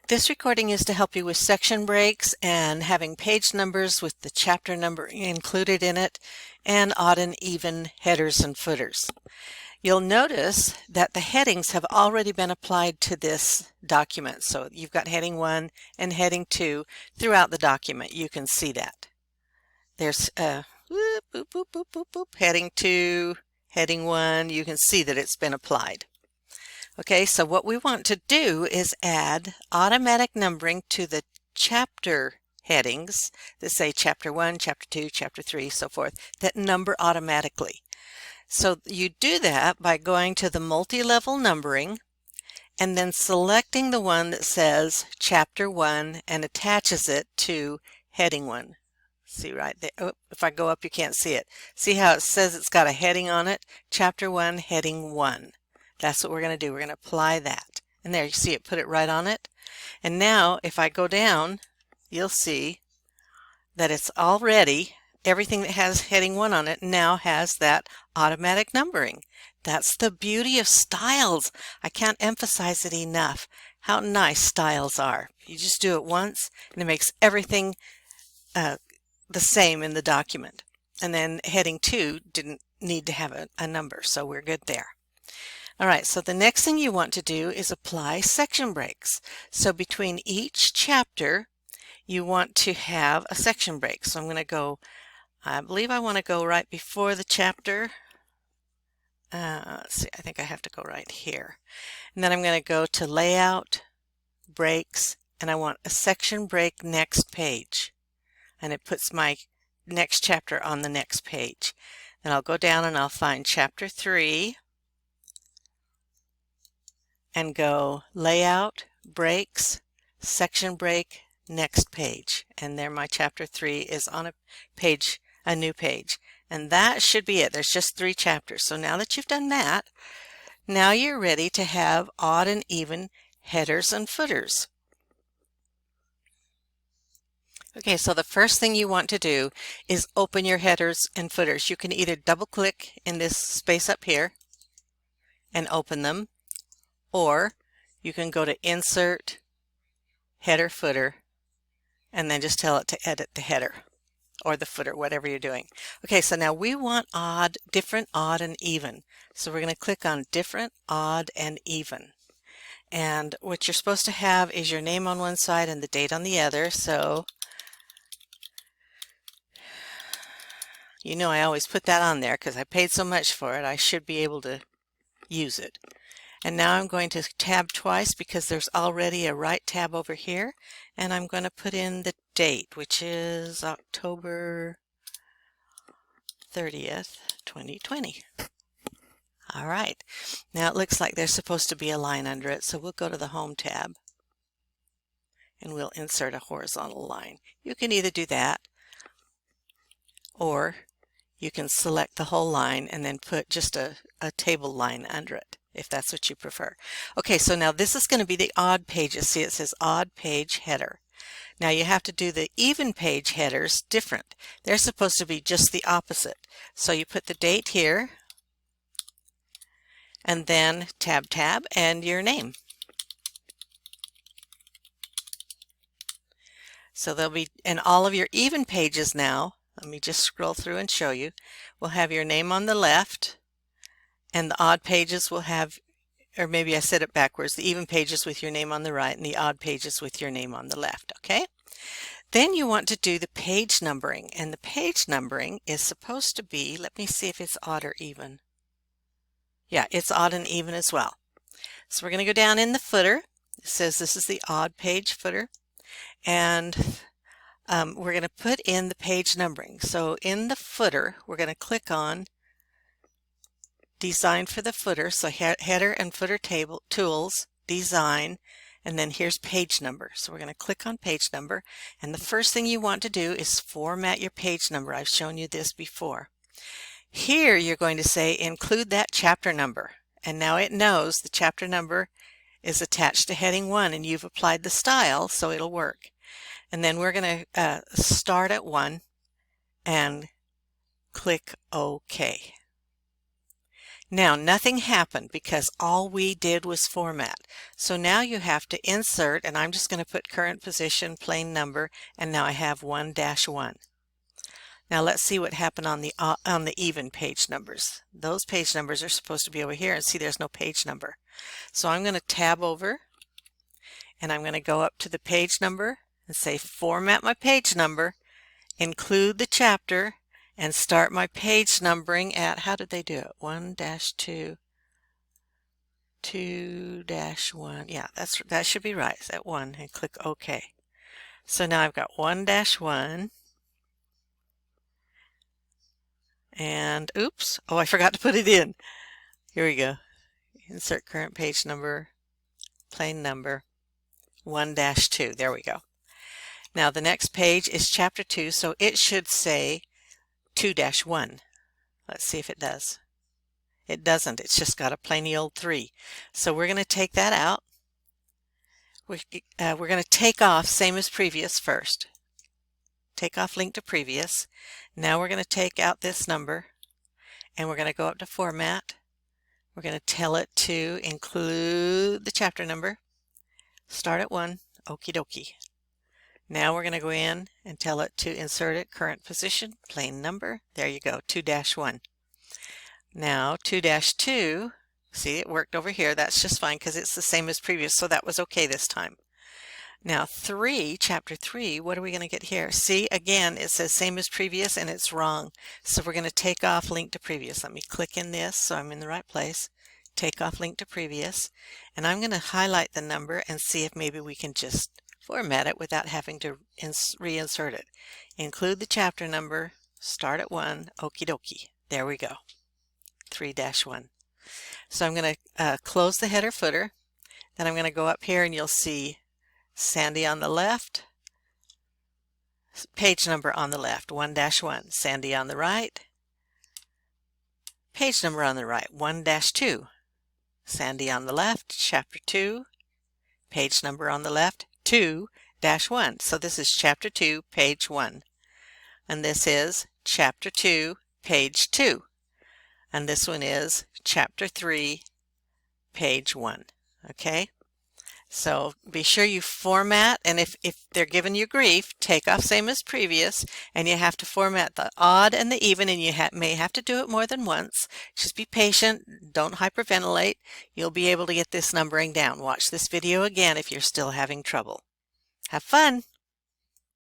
This recording is to help you with section breaks and having page numbers with the chapter number included in it, and odd and even headers and footers. You'll notice that the headings have already been applied to this document. So you've got heading 1 and heading 2 throughout the document. You can see that. There's whoop, boop, boop, boop, boop, boop, heading 2, heading 1. You can see that it's been applied. Okay, so what we want to do is add automatic numbering to the chapter headings that say chapter 1, chapter 2, chapter 3, so forth, that number automatically. So you do that by going to the multi-level numbering and then selecting the one that says chapter 1 and attaches it to heading 1. See right there? Oh, if I go up you can't see it. See how it says it's got a heading on it? Chapter 1, heading 1. That's what we're going to do. We're going to apply that. And there you see it, put it right on it. And now if I go down, you'll see that it's already, everything that has heading 1 on it now has that automatic numbering. That's the beauty of styles. I can't emphasize it enough how nice styles are. You just do it once and it makes everything the same in the document. And then heading 2 didn't need to have a number, so we're good there. All right, so the next thing you want to do is apply section breaks. So between each chapter, you want to have a section break. So I'm going to go, I believe I want to go right before the chapter. Let's see, I think I have to go right here. And then I'm going to go to Layout, Breaks, and I want a section break next page. And it puts my next chapter on the next page. Then I'll go down and I'll find chapter 3. And go Layout, Breaks, Section Break, Next Page. And there my chapter 3 is on a new page. And that should be it. There's just 3 chapters. So now that you've done that, now you're ready to have odd and even headers and footers. Okay, so the first thing you want to do is open your headers and footers. You can either double click in this space up here and open them, or you can go to Insert, Header, Footer, and then just tell it to edit the header or the footer, whatever you're doing. Okay, so now we want different, odd, and even. So we're going to click on Different, Odd, and Even. And what you're supposed to have is your name on one side and the date on the other. So you know I always put that on there because I paid so much for it. I should be able to use it. And now I'm going to tab twice because there's already a right tab over here, and I'm going to put in the date, which is October 30th, 2020. All right, now it looks like there's supposed to be a line under it, so we'll go to the Home tab and we'll insert a horizontal line. You can either do that, or you can select the whole line and then put just a table line under it, if that's what you prefer. Okay, so now this is going to be the odd pages. See, it says odd page header. Now you have to do the even page headers different. They're supposed to be just the opposite. So you put the date here, and then tab, and your name. So there'll be, and all of your even pages now, let me just scroll through and show you, will have your name on the left, and the odd pages will have, or maybe I said it backwards, the even pages with your name on the right and the odd pages with your name on the left, okay? Then you want to do the page numbering, and the page numbering is supposed to be, let me see if it's odd or even. Yeah, it's odd and even as well. So we're going to go down in the footer. It says this is the odd page footer, and we're going to put in the page numbering. So in the footer, we're going to click on Design for the footer, so header and footer table tools, design, and then here's page number. So we're going to click on page number, and the first thing you want to do is format your page number. I've shown you this before. Here you're going to say include that chapter number, and now it knows the chapter number is attached to heading 1 and you've applied the style, so it'll work. And then we're going to start at 1 and click OK. Now nothing happened because all we did was format. So now you have to insert, and I'm just going to put current position, plain number, and now I have 1-1. Now let's see what happened on the even page numbers. Those page numbers are supposed to be over here, and see there's no page number. So I'm going to tab over and I'm going to go up to the page number and say format my page number, include the chapter, and start my page numbering at, how did they do it? 1-2, 2-1. Yeah, that should be right. It's at 1, and click OK. So now I've got 1-1. And oops, oh, I forgot to put it in. Here we go. Insert current page number, plain number, 1-2. There we go. Now the next page is chapter 2, so it should say 2-1. Let's see if it does. It doesn't. It's just got a plain old 3. So we're going to take that out. We're going to take off same as previous first. Take off link to previous. Now we're going to take out this number and we're going to go up to format. We're going to tell it to include the chapter number. Start at 1. Okie dokie. Now we're going to go in and tell it to insert it, current position, plain number. There you go, 2-1. Now 2-2, see it worked over here. That's just fine because it's the same as previous, so that was okay this time. Now chapter 3, what are we going to get here? See, again, it says same as previous and it's wrong. So we're going to take off link to previous. Let me click in this so I'm in the right place. Take off link to previous. And I'm going to highlight the number and see if maybe we can just format it without having to reinsert it. Include the chapter number, start at 1, okie dokie. There we go, 3-1. So I'm going to close the header footer. Then I'm going to go up here and you'll see Sandy on the left, page number on the left, 1-1. Sandy on the right, page number on the right, 1-2. Sandy on the left, chapter 2, page number on the left, 2-1. So this is chapter 2, page 1. And this is chapter 2, page 2. And this one is chapter 3, page 1. Okay? So be sure you format, and if they're giving you grief, take off same as previous, and you have to format the odd and the even, and you may have to do it more than once. Just be patient, don't hyperventilate. You'll be able to get this numbering down. Watch this video again if you're still having trouble. Have fun!